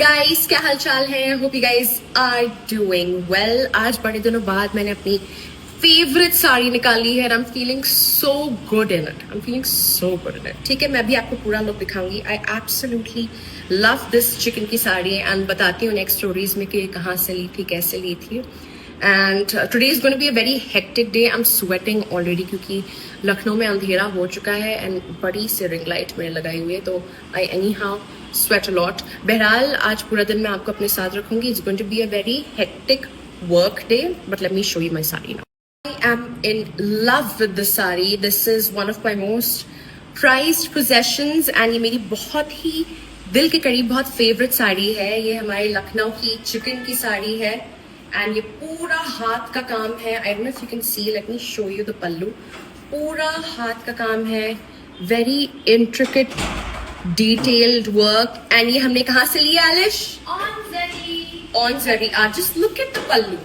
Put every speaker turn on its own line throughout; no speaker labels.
Guys, क्या हाल चाल है? Hope you guys are doing well. आज बड़े दिनों बाद मैंने अपनी फेवरेट साड़ी निकाली है। I am feeling so good in it. ठीक है, मैं भी आपको पूरा लुक दिखाऊंगी। आई एब्सोल्युटली लव दिस चिकन की साड़ी एंड बताती हूँ नेक्स्ट स्टोरीज में कि ये कहाँ से ली थी, कैसे ली थी। And today is going to be a very hectic day. I am sweating already क्योंकि लखनऊ में अंधेरा हो चुका है एंड बड़ी सी रिंग लाइट मैंने लगाई हुई है, तो I anyhow sweat a lot. बहरहाल आज पूरा दिन मैं आपको अपने साथ रखूंगी। It's going to be a very hectic work day, but let me show you my sari now. I am in love with this sari. This is one of my most prized possessions and ये मेरी बहुत ही दिल के करीब बहुत favourite sari है। ये हमारे लखनऊ की चिकन की साड़ी है एंड ये पूरा हाथ का काम है। I don't know if you can see, let me show you the pallu. पूरा हाथ का काम है, very intricate detailed work. And ये हमने कहाँ से लिया एलिश? On Zari art. Just look at the pallu.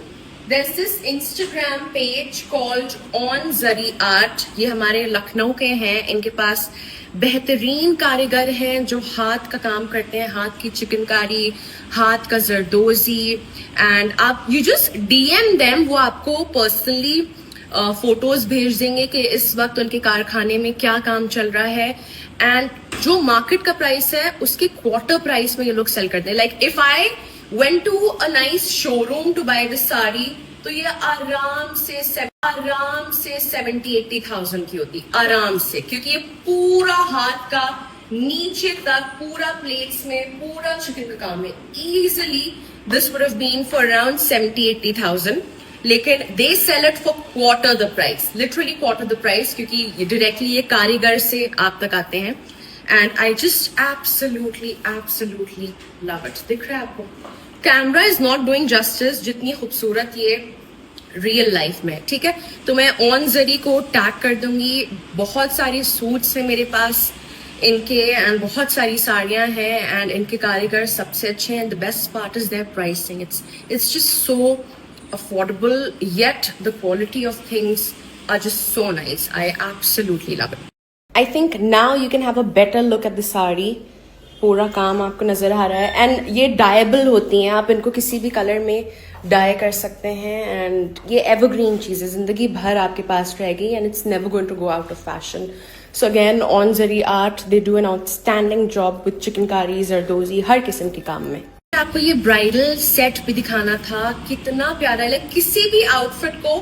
There's this Instagram page called On Zari Art. ये हमारे लखनऊ के हैं। इनके पास बेहतरीन कारीगर हैं जो हाथ का काम करते हैं, हाथ की चिकनकारी, हाथ का जरदोजी। एंड आप यू जस्ट DM देम, वो आपको पर्सनली फोटोज भेज देंगे कि इस वक्त उनके कारखाने में क्या काम चल रहा है। एंड जो मार्केट का प्राइस है उसके क्वार्टर प्राइस में ये लोग सेल करते हैं। Like if I went to a nice showroom to buy this sari, तो ये आराम से 70-80,000 की होती, आराम से, क्योंकि ये पूरा हाथ का नीचे तक पूरा प्लेट्स में पूरा चिकन का काम है। Easily this would have been for around 70-80,000, लेकिन they sell it for quarter the price, literally quarter the price, क्योंकि ये डायरेक्टली ये कारीगर से आप तक आते हैं। And I just absolutely love it. दिख रहा है आपको? Camera is not doing justice जितनी खूबसूरत ये रियल लाइफ में, ठीक है। तो मैं ऑन जरी को टैग कर दूंगी। बहुत सारी सूट्स हैं मेरे पास इनके एंड बहुत सारी साड़ियां हैं एंड इनके कारीगर सबसे अच्छे हैं। The best part is their pricing. It's just so affordable, yet the quality of things are just so nice. I absolutely love it. I think now you can have a better look at the sari. पूरा काम आपको नजर आ रहा है and ये dyeable होती हैं, आप इनको किसी भी कलर में डाई कर सकते हैं एंड ये एवरग्रीन चीज़ें जिंदगी भर आपके पास रहेगी and it's never going to go out of fashion. So again on Zari art, they do an outstanding job with chikankari, zardozi, हर किस्म के काम में। आपको ये ब्राइडल सेट भी दिखाना था, कितना प्यारा है। किसी भी आउटफिट को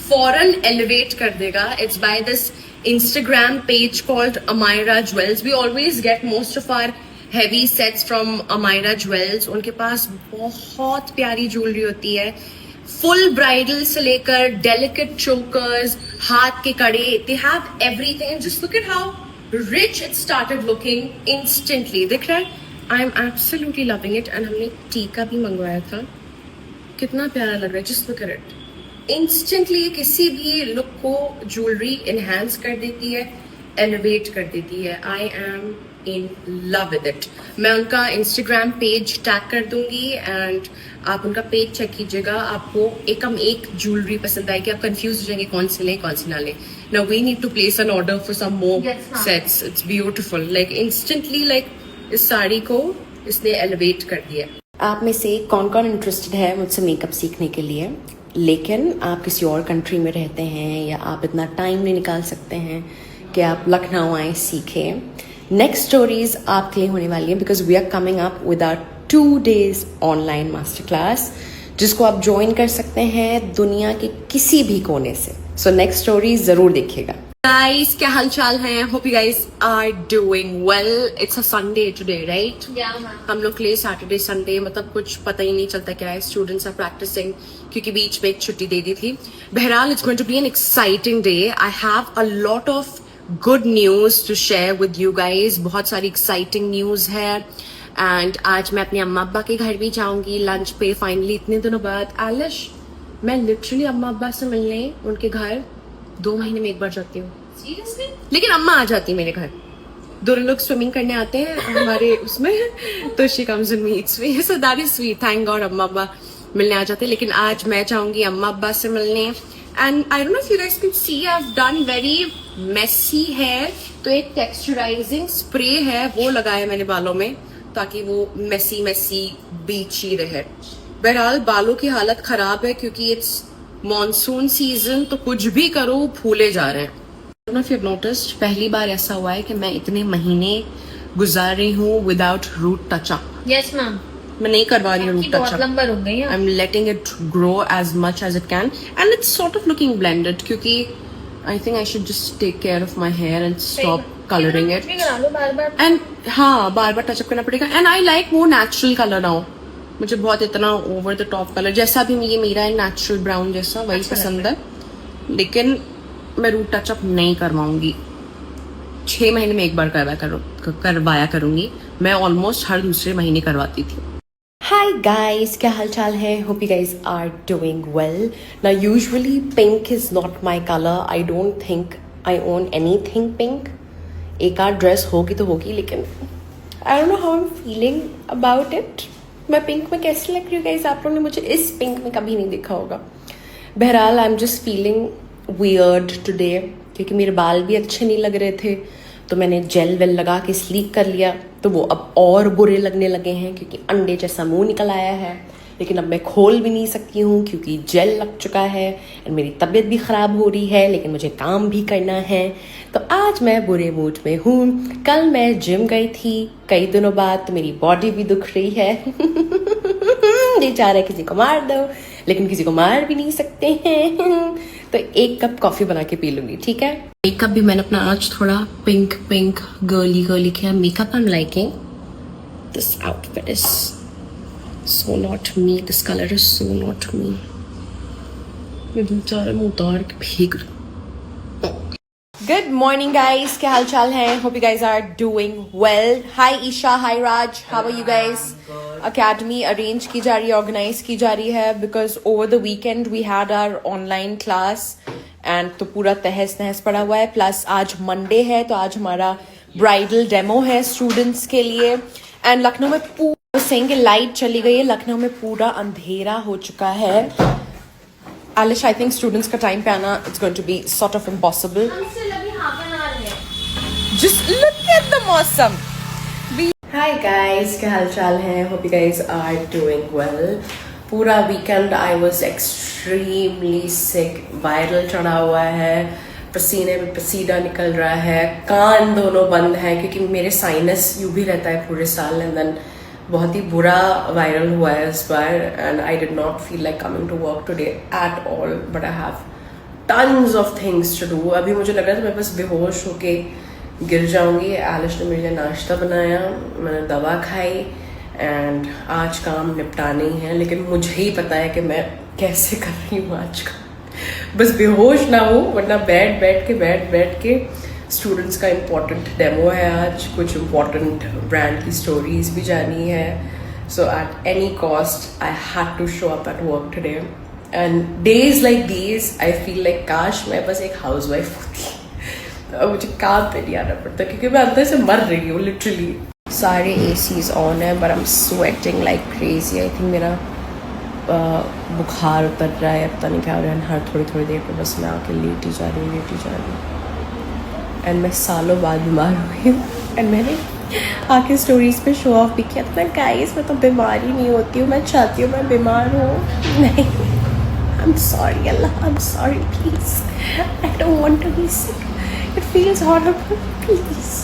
फौरन एलिवेट कर देगा। It's by this Instagram page called Amira Jewels. We always get most of our heavy sets from Amira Jewels. उनके पास बहुत प्यारी ज्वेलरी होती है, फुल ब्राइडल से लेकर डेलिकेट चोकर्स, हाथ के कड़े। They have everything. Just look at how rich it started looking instantly. दिख रहा है? I am absolutely loving it. And हमने टीका भी मंगवाया था, कितना प्यारा लग रहा है। Just look at it. Instantly किसी भी लुक को ज्वेलरी एनहांस कर देती है, एलिवेट कर देती है। I M in love with it. मैं उनका इंस्टाग्राम पेज टैग कर दूंगी एंड आप उनका पेज चेक कीजिएगा। आपको एक ज्वेलरी पसंद आएगी, आप कंफ्यूज हो जाएंगे कौन से लें कौन से ना लें। Now we need to place an order for some more sets. It's beautiful. Like instantly, like इस साड़ी को इसने एलिवेट कर दिया। आप में से कौन कौन इंटरेस्टेड है मुझसे मेकअप सीखने के लिए, लेकिन आप किसी और कंट्री में रहते हैं या आप इतना टाइम नहीं निकाल सकते हैं कि आप लखनऊ आए सीखें। नेक्स्ट स्टोरीज आपके लिए होने वाली है because we are coming up with our 2 days online master class, जिसको आप ज्वाइन कर सकते हैं दुनिया के किसी भी कोने से। सो नेक्स्ट स्टोरी जरूर देखिएगा। Guys, क्या हाल चाल है? Hope you guys are doing well. It's a Sunday today, right?
Yeah, ma'am.
हम लोग के लिए Saturday, Sunday मतलब कुछ पता ही नहीं चलता क्या है। Students are practicing क्योंकि बीच में एक छुट्टी दे दी थी। बहरहाल it's going to be an exciting day. I have a lot of good news to share with you guys. बहुत सारी exciting news है and आज मैं अपने अम्मा अब्बा के घर भी जाऊंगी लंच पे फाइनली इतने दिनों बाद। आलिश, मैं लिटरली अम्मा अब्बा से मिलने उनके घर 2 महीने में एक बार जाती हूँ।
Seriously?
लेकिन अम्मा आ जाती है मेरे घर। दोनों लोग स्विमिंग करने आते हैं हमारे उसमें, तो she comes and meets me. So that is sweet. Thank God अम्मा अब्बा मिलने आ जाते हैं। लेकिन आज मैं चाहूंगी अम्मा अब्बा से मिलने and I don't know if you guys can see, I have done very messy hair. तो एक टेक्सचराइजिंग स्प्रे है वो लगाया मैंने बालों में, ताकि वो मेसी मेसी बीची रहे। बहरहाल बालों की हालत खराब है क्योंकि इट्स मॉनसून सीजन, तो कुछ भी करो फूले जा रहे हैं। इफ यू नोटिस्ड, पहली बार ऐसा हुआ है कि मैं इतने महीने गुजार रही हूँ without root touch up.
Yes ma'am,
मैं नहीं करवा रही हूँ रूट
बहुत
टचअप।
लंबा हो गई है।
I am letting it grow as much as it can and it's sort of looking blended, क्योंकि I think I should just take care of my hair and stop colouring it.
करा लो बार बार।
And हाँ, बार बार touch-up करना पड़ेगा। And I like वो natural colour now. मुझे बहुत इतना ओवर द टॉप कलर जैसा भी ये मेरा है, नेचुरल ब्राउन जैसा, वही पसंद है। लेकिन मैं रूट टचअप नहीं करवाऊंगी। 6 महीने में एक बार करवाया करूंगी। मैं ऑलमोस्ट हर दूसरे महीने करवाती थी।
Hi guys, क्या हाल चाल है? Hope you guys are doing well. Now usually pink is not my color. I don't think I own anything pink. एक आध ड्रेस होगी तो होगी, लेकिन I don't know how I'm feeling about it. मैं पिंक में कैसी लग रही हूँ गाइस? आप लोगों ने मुझे इस पिंक में कभी नहीं देखा होगा। बहरहाल I am just feeling weird today क्योंकि मेरे बाल भी अच्छे नहीं लग रहे थे, तो मैंने जेल वेल लगा के स्लीक कर लिया, तो वो अब और बुरे लगने लगे हैं क्योंकि अंडे जैसा मुंह निकल आया है। लेकिन अब मैं खोल भी नहीं सकती हूँ क्योंकि जेल लग चुका है और मेरी तबीयत भी ख़राब हो रही है, लेकिन मुझे काम भी करना है। तो आज मैं बुरे मूड में हूँ। कल मैं जिम गई थी कई दिनों बाद, तो मेरी बॉडी भी दुख रही है। ये चाह रहा है किसी को मार दो, लेकिन किसी को मार भी नहीं सकते हैं। तो एक कप कॉफी बना के पी लूंगी, ठीक है। मेकअप भी मैंने अपना आज थोड़ा पिंक पिंक गर्ली किया। Makeup I am liking this outfit is so not me, this colour is so not me. मुंह उतार के भीग। Good morning guys, क्या हाल चाल है? Hope you guys are doing well. Hi Isha, hi Raj, how are you guys? Academy arrange की जा रही है, organize की जा रही है because over the weekend we had our online class and तो पूरा तहस नहस पड़ा हुआ है। प्लस आज मंडे है, तो आज हमारा ब्राइडल डेमो है स्टूडेंट्स के लिए। एंड लखनऊ में पूरा सेंगे लाइट चली गई है, लखनऊ में पूरा अंधेरा हो चुका है। Alish, I think students का टाइम पे आना it's going to be sort of impossible. Just look at the मौसम। Hi guys, क्या हाल चाल है? Hope you guys are doing well. पूरा weekend I was extremely sick. Viral चढ़ा हुआ है, पसीने में पसीना निकल रहा है, कान दोनों बंद हैं क्योंकि मेरे साइनस यूं भी रहता है पूरे साल। एंड देन बहुत ही बुरा वायरल हुआ है इस बार and I did not feel like coming to work today at all, but I have tons of things to do. अभी मुझे लग रहा था मैं बस बेहोश होके गिर जाऊंगी। एलिश ने मेरे लिए नाश्ता बनाया, मैंने दवा खाई एंड आज काम निपटाने ही है, लेकिन मुझे ही पता है कि मैं कैसे कर रही हूँ आज का। बस बेहोश ना हो, वरना बैठ के स्टूडेंट्स का इम्पोर्टेंट डेमो है आज, कुछ इम्पोर्टेंट ब्रांड की स्टोरीज भी जानी है। So at any cost I had to show up at work today and days like these I feel like काश मैं बस एक हाउस वाइफ होती। अब मुझे काम पे नहीं आना पड़ता क्योंकि मैं अंदर से मर रही हूँ लिटरली। सारे एसीज ऑन है but I am sweating like crazy. I think मेरा बुखार उतर रहा है, पता नहीं क्या हो रहा है। हर थोड़ी देर पर बस मैं आके लेटी जा रही हूँ एंड मैं सालों बाद बीमार हुई हूँ। एंड मैंने आके स्टोरीज पे शो ऑफ भी किया था, गाइस मैं तो बीमार ही नहीं होती हूँ, मैं चाहती हूँ मैं बीमार हूँ। नहीं, I am sorry Allah, I am sorry please, I don't want to be sick, it feels horrible, please.